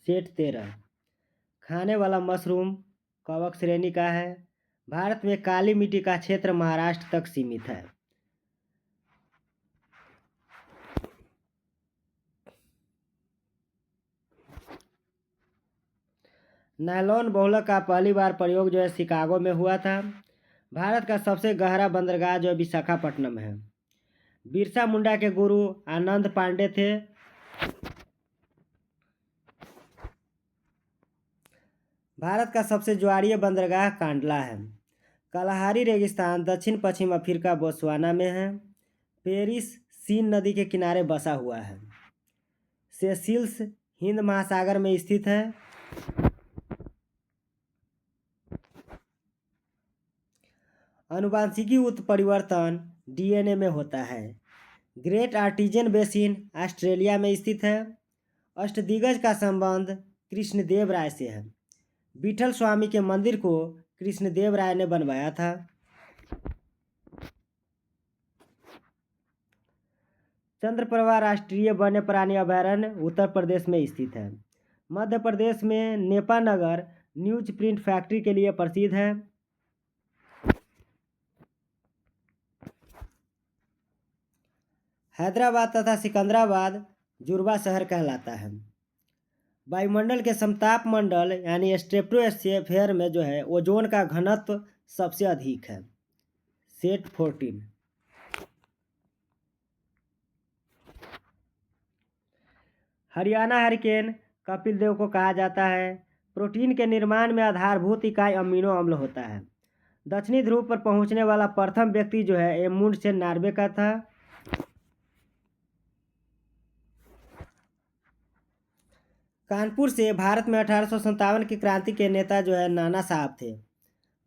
Set 13। खाने वाला mushroom कवक श्रेणी का है। भारत में काली मिट्टी का क्षेत्र महाराष्ट्र तक सीमित है। नायलॉन बहुलक का पहली बार प्रयोग शिकागो में हुआ था। भारत का सबसे गहरा बंदरगाह विशाखापट्टनम है। बिरसा मुंडा के गुरु आनंद पांडे थे। भारत का सबसे ज्वारीय बंदरगाह कांडला है। कलाहारी रेगिस्तान दक्षिण पश्चिम अफ्रीका बोत्सवाना में है। पेरिस सीन नदी के किनारे बसा हुआ है। सेशिल्स हिंद महासागर में स्थित है। आनुवांशिकी उत्परिवर्तन डीएनए में होता है। ग्रेट आर्टिजन बेसिन ऑस्ट्रेलिया में स्थित है। अष्टदिग्गज का संबंध कृष्णदेव राय से है। विठल स्वामी के मंदिर को कृष्णदेव राय ने बनवाया था। चंद्रप्रभा राष्ट्रीय वन्य प्राणी अभयारण्य उत्तर प्रदेश में स्थित है। मध्य प्रदेश में नेपानगर न्यूज प्रिंट फैक्ट्री के लिए प्रसिद्ध है। हैदराबाद तथा सिकंदराबाद जुड़वा शहर कहलाता है। वायुमंडल के समताप मंडल यानी स्ट्रेटोस्फेयर में ओजोन का घनत्व सबसे अधिक है। सेट 14। हरियाणा हरिकेन कपिल देव को कहा जाता है। प्रोटीन के निर्माण में आधारभूत इकाई अमीनो अम्ल होता है। दक्षिणी ध्रुव पर पहुंचने वाला प्रथम व्यक्ति एमुंड से नार्वे का था। कानपुर से भारत में 1857 की क्रांति के नेता नाना साहब थे।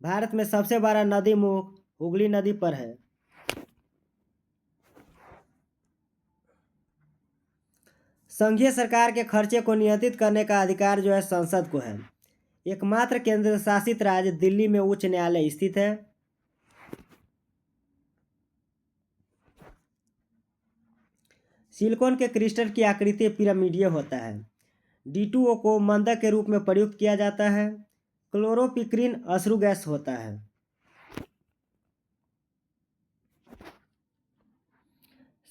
भारत में सबसे बड़ा नदी मुख हुगली नदी पर है। संघीय सरकार के खर्चे को नियंत्रित करने का अधिकार संसद को है। एकमात्र केंद्र शासित राज्य दिल्ली में उच्च न्यायालय स्थित है। सिलिकॉन के क्रिस्टल की आकृति पिरामिडीय होता है। D2O को मंदक के रूप में प्रयुक्त किया जाता है। क्लोरोपिक्रीन अश्रु गैस होता है।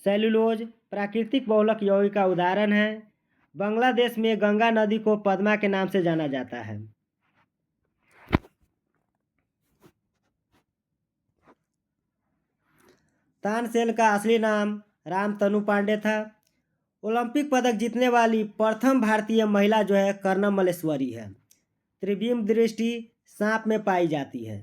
सेलुलोज प्राकृतिक बहुलक यौगिक का उदाहरण है। बांग्लादेश में गंगा नदी को पद्मा के नाम से जाना जाता है। तानसेन का असली नाम राम तनु पांडे था। ओलंपिक पदक जीतने वाली प्रथम भारतीय महिला कर्णम मल्लेश्वरी है। त्रिविम दृष्टि सांप में पाई जाती है।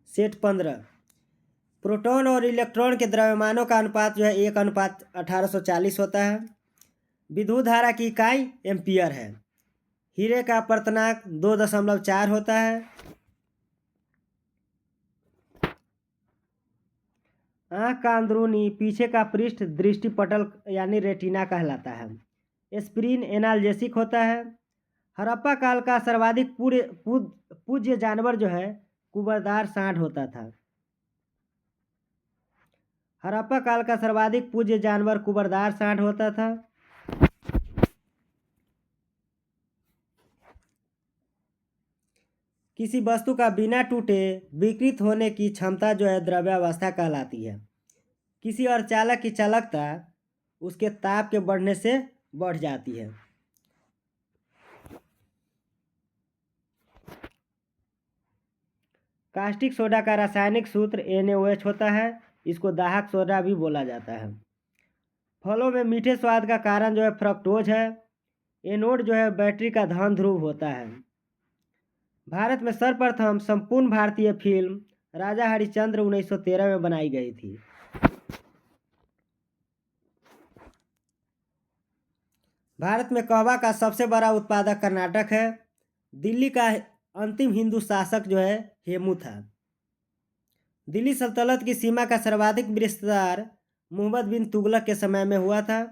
सेट 15। प्रोटॉन और इलेक्ट्रॉन के द्रव्यमानों का अनुपात 1:1840 होता है। विद्युत धारा की इकाई एम्पियर है। हीरे का पर्तनांक 2.4 होता है। आँख का अंदरूनी पीछे का पृष्ठ दृष्टिपटल यानी रेटिना कहलाता है। एस्पिरिन एनाल्जेसिक होता है। हड़प्पा काल का सर्वाधिक पूज्य जानवर कुबरदार सांड होता था। हड़प्पा काल का सर्वाधिक पूज्य जानवर कुबरदार सांड होता था। किसी वस्तु का बिना टूटे विकृत होने की क्षमता द्रव्यावस्था कहलाती है। किसी अर्धचालक की चालकता उसके ताप के बढ़ने से बढ़ जाती है। कास्टिक सोडा का रासायनिक सूत्र NaOH होता है। इसको दाहक सोडा भी बोला जाता है। फलों में मीठे स्वाद का कारण फ्रक्टोज है। एनोड बैटरी का धन ध्रुव होता है। भारत में सर्वप्रथम संपूर्ण भारतीय फिल्म राजा हरिश्चंद्र 1913 में बनाई गई थी। भारत में कहवा का सबसे बड़ा उत्पादक कर्नाटक है। दिल्ली का अंतिम हिंदू शासक हेमू था। दिल्ली सल्तनत की सीमा का सर्वाधिक विस्तार मोहम्मद बिन तुगलक के समय में हुआ था।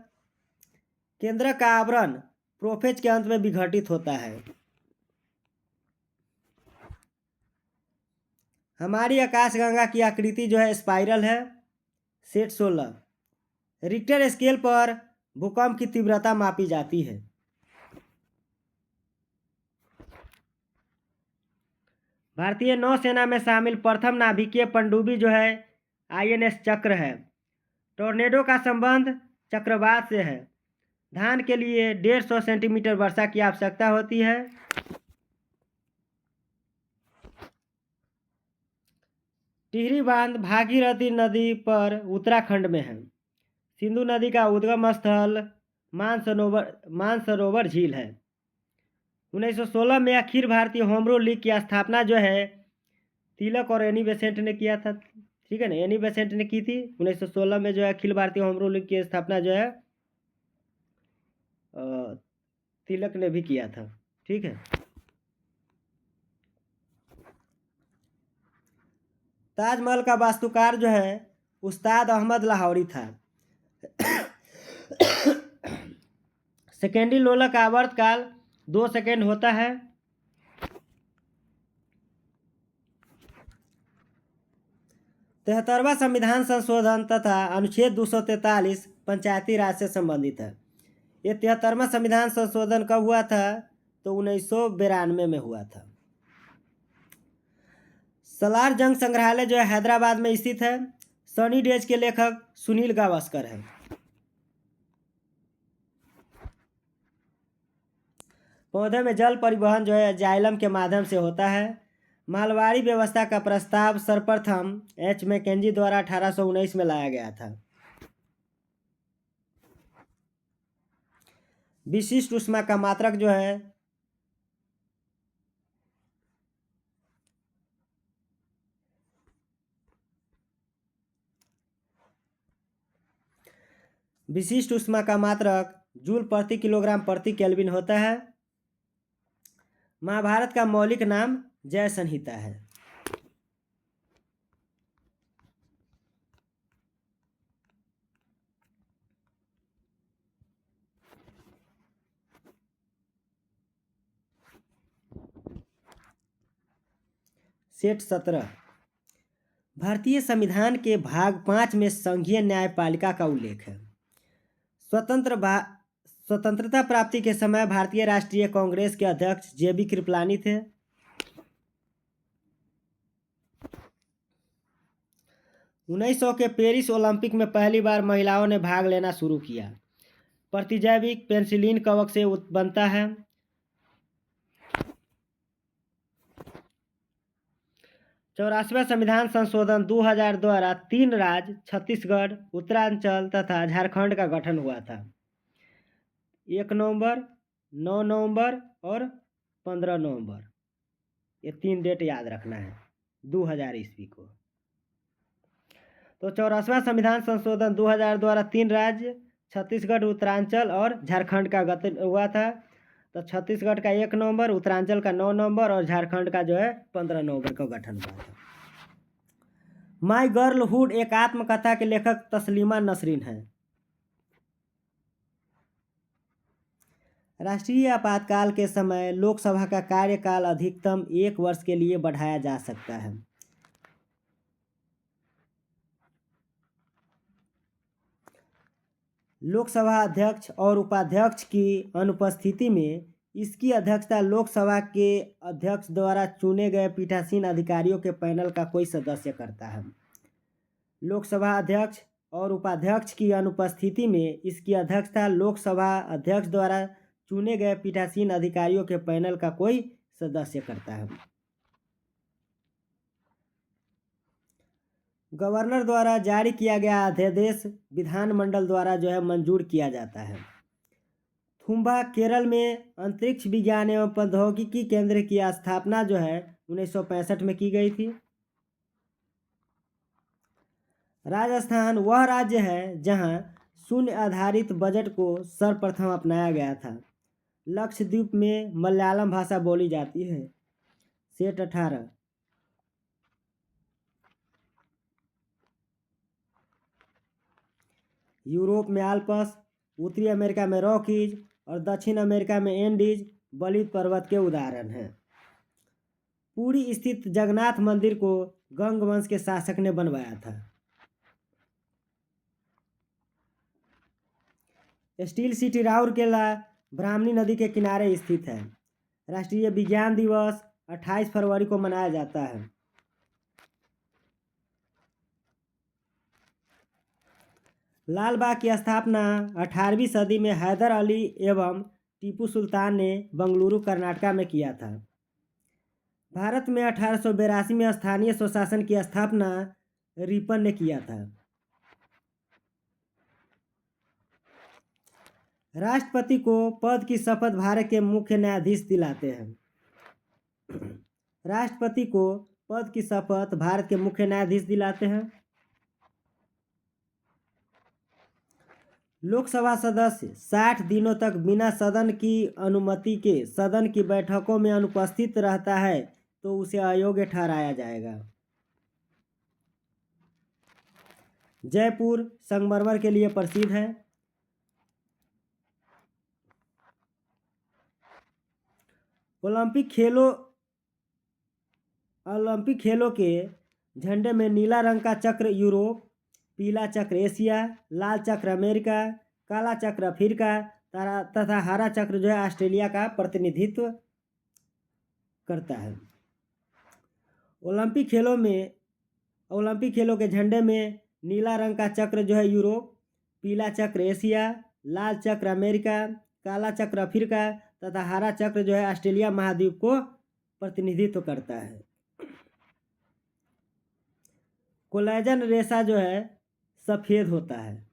केंद्र का आवरण प्रोफेज के अंत में विघटित होता है। हमारी आकाशगंगा की आकृति जो है स्पाइरल है। सेट 16, रिक्टर स्केल पर भूकंप की तीव्रता मापी जाती है। भारतीय नौसेना में शामिल प्रथम नाभिकीय पनडुब्बी जो है INS चक्र है। टॉर्नेडो का संबंध चक्रवात से है। धान के लिए 150 सेंटीमीटर वर्षा की आवश्यकता होती है। टिहरी बांध भागीरथी नदी पर उत्तराखंड में है। सिंधु नदी का उद्गम स्थल मानसरोवर झील है। 1916 में अखिल भारतीय होमरू लीग की स्थापना जो है तिलक और एनी बेसेंट ने किया था। ठीक है ना, एनी बेसेंट ने की थी 1916 में जो है अखिल भारतीय होमरू लीग की स्थापना जो है तिलक ने भी किया था। ठीक है। ताजमहल का वास्तुकार जो है उस्ताद अहमद लाहौरी था। सेकेंडी लोलक आवर्त काल 2 सेकेंड होता है। तिहत्तरवां संविधान संशोधन तथा अनुच्छेद 243 पंचायती राज से संबंधित है। ये 73वां संविधान संशोधन कब हुआ था? तो 1992 में हुआ था। सलार जंग संग्रहालय जो है हैदराबाद में स्थित है। सनी डेज के लेखक सुनील गावस्कर हैं। पौधे में जल परिवहन जो है जाइलम के माध्यम से होता है। मालवाड़ी व्यवस्था का प्रस्ताव सर्वप्रथम H मैकेंजी द्वारा 1819 में लाया गया था। विशिष्ट ऊष्मा का मात्रक जो है विशिष्ट ऊष्मा का मात्रक जूल प्रति किलोग्राम प्रति केल्विन होता है। महाभारत का मौलिक नाम जय संहिता है। सेट 17, भारतीय संविधान के भाग 5 में संघीय न्यायपालिका का उल्लेख है। स्वतंत्रता प्राप्ति के समय भारतीय राष्ट्रीय कांग्रेस के अध्यक्ष JB कृपलानी थे। उन्नीस सौ के पेरिस ओलंपिक में पहली बार महिलाओं ने भाग लेना शुरू किया। प्रतिजैविक पेनिसिलिन कवक से बनता है। 84वां संविधान संशोधन 2000 द्वारा 3 राज्य छत्तीसगढ़, उत्तरांचल तथा झारखंड का गठन हुआ था। 1 नवंबर, 9 नवंबर और 15 नवंबर, ये 3 डेट याद रखना है 2000 ईस्वी को। तो 84वां संविधान संशोधन 2000 द्वारा 3 राज्य छत्तीसगढ़, उत्तरांचल और झारखंड का गठन हुआ था। तो छत्तीसगढ़ का 1 नवंबर, उत्तरांचल का 9 नवंबर और झारखंड का जो है 15 नवंबर का गठन हुआ था। माई गर्लहुड एक आत्मकथा के लेखक तस्लीमा नसरीन है। राष्ट्रीय आपातकाल के समय लोकसभा का कार्यकाल अधिकतम 1 वर्ष के लिए बढ़ाया जा सकता है। लोकसभा अध्यक्ष और उपाध्यक्ष की अनुपस्थिति में इसकी अध्यक्षता लोकसभा के अध्यक्ष द्वारा चुने गए पीठासीन अधिकारियों के पैनल का कोई सदस्य करता है। लोकसभा अध्यक्ष और उपाध्यक्ष की अनुपस्थिति में इसकी अध्यक्षता लोकसभा अध्यक्ष द्वारा चुने गए पीठासीन अधिकारियों के पैनल का कोई सदस्य करता है। गवर्नर द्वारा जारी किया गया अध्यादेश विधानमंडल द्वारा जो है मंजूर किया जाता है। थुम्बा केरल में अंतरिक्ष विज्ञान एवं प्रौद्योगिकी केंद्र की स्थापना जो है 1965 में की गई थी। राजस्थान वह राज्य है जहां शून्य आधारित बजट को सर्वप्रथम अपनाया गया था। लक्षद्वीप में मलयालम भाषा बोली जाती है। सेट 18, यूरोप में आल्प्स, उत्तरी अमेरिका में रॉकीज और दक्षिण अमेरिका में एंडीज बलित पर्वत के उदाहरण हैं। पुरी स्थित जगन्नाथ मंदिर को गंग वंश के शासक ने बनवाया था। स्टील सिटी राउरकेला ब्राह्मणी नदी के किनारे स्थित है। राष्ट्रीय विज्ञान दिवस 28 फरवरी को मनाया जाता है। लाल बाग की स्थापना 18वीं सदी में हैदर अली एवं टीपू सुल्तान ने बंगलुरु कर्नाटक में किया था। भारत में 1882 में स्थानीय स्वशासन की स्थापना रिपन ने किया था। राष्ट्रपति को पद की शपथ भारत के मुख्य न्यायाधीश दिलाते हैं। राष्ट्रपति को पद की शपथ भारत के मुख्य न्यायाधीश दिलाते हैं। लोकसभा सदस्य 60 दिनों तक बिना सदन की अनुमति के सदन की बैठकों में अनुपस्थित रहता है तो उसे अयोग्य ठहराया जाएगा। जयपुर संगमरमर के लिए प्रसिद्ध है। ओलंपिक खेलों के झंडे में नीला रंग का चक्र यूरोप, पीला चक्र एशिया, लाल चक्र अमेरिका, काला चक्र अफ्रीका तथा हरा चक्र जो है ऑस्ट्रेलिया का प्रतिनिधित्व करता है। ओलंपिक खेलों के झंडे में नीला रंग का चक्र जो है यूरोप, पीला चक्र एशिया, लाल चक्र अमेरिका, काला चक्र अफ्रीका तथा हरा चक्र जो है ऑस्ट्रेलिया महाद्वीप को प्रतिनिधित्व करता है। कोलेजन रेशा जो है सफ़ेद होता है।